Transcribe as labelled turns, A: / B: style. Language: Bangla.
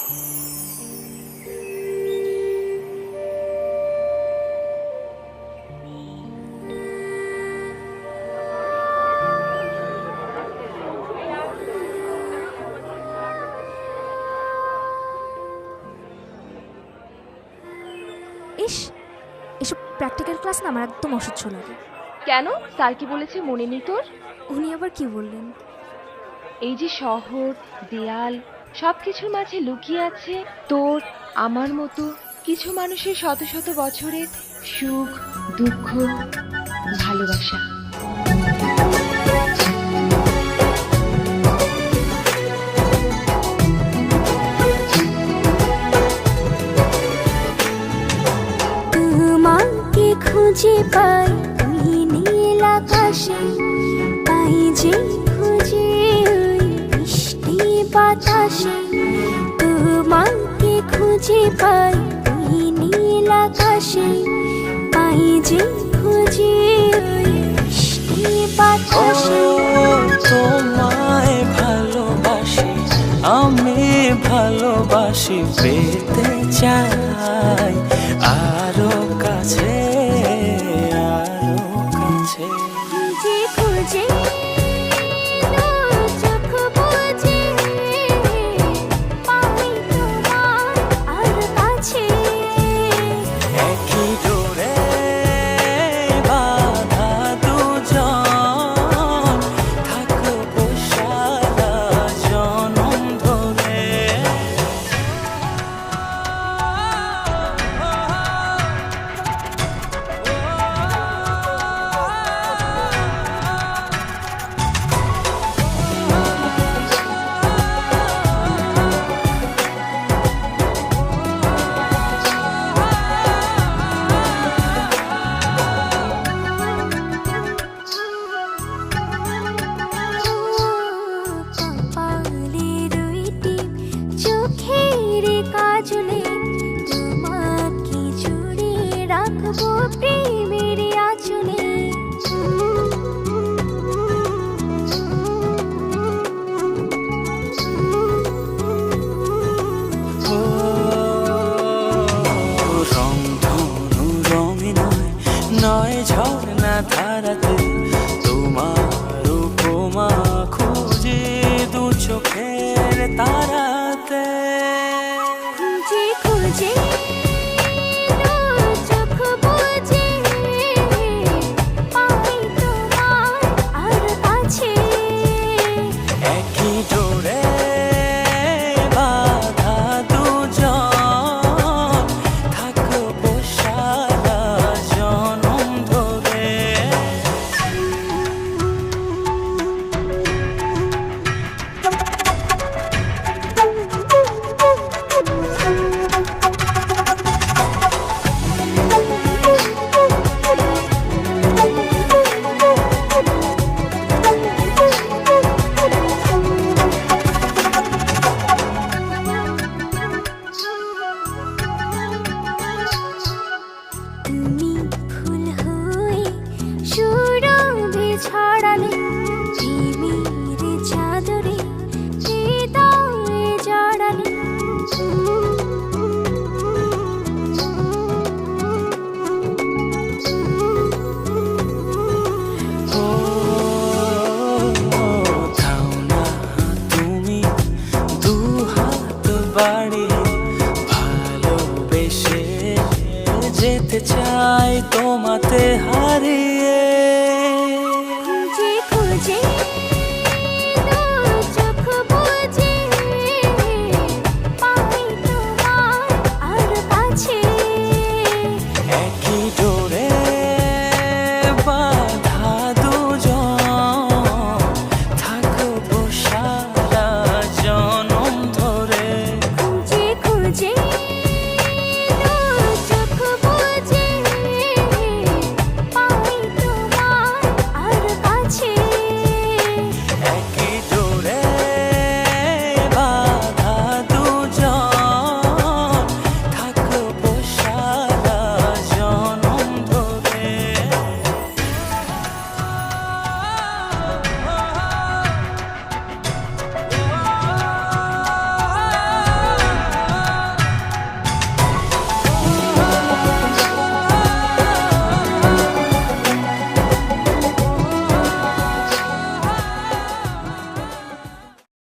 A: ইস, এসব প্র্যাকটিক্যাল ক্লাস না আমার একদম অসহ্য লাগে।
B: কেন, স্যার কি বলেছে মনে নেই তোর?
A: উনি আবার কি বললেন?
B: এই যে শহর, দেয়াল, সবকিছুর মাঝে লুকিয়ে আছে তোর আমার মতো কিছু মানুষের শত শত বছরের সুখ, দুঃখ, ভালোবাসা।
A: তোমাকে খুঁজে পাই ওই নীল আকাশে, পাই যে খুঁজে ওই মিষ্টি বাতাসে। তোমাকে খুঁজে পাই ওই নীল আকাশে, পাই যে খুঁজে ওই মিষ্টি বাতাসে।
C: তোমায় ভালোবাসি, আমি ভালোবাসি, পেতে চাই আরো কাছে, আরো কাছে।
A: খুঁজে খুঁজে চোখ বুজে পাই তোমার আর কাছে।
C: একই ডোরে বাঁধা দুজন, থাকবো সারা জনম ধরে।
A: কপালে দুইটি চোখের কাজলে, তোমাকে জুড়ে রাখবো প্রেমের আঁচলে।
C: রংধনু রঙে নয়, নয় ঝর্ণা ধারাতে, তোমার উপমা খুঁজে দু চোখের তারাতে।
A: খুঁজে খুঁজে চোখ বুজে পাই তোমার আর কাছে।
C: একই ডোরে বাঁধা দুজন, থাকবো সারা জনম ধরে।
A: তুমি ফুল হয়ে সুরভি ছড়ালে, প্রেমের চাদরে হৃদয়ে জড়ালে।
C: ও থাও না তুমি দু হাত বাড়িয়ে, ভালোবেসে যেতে চাই তোমাতে হারিয়ে।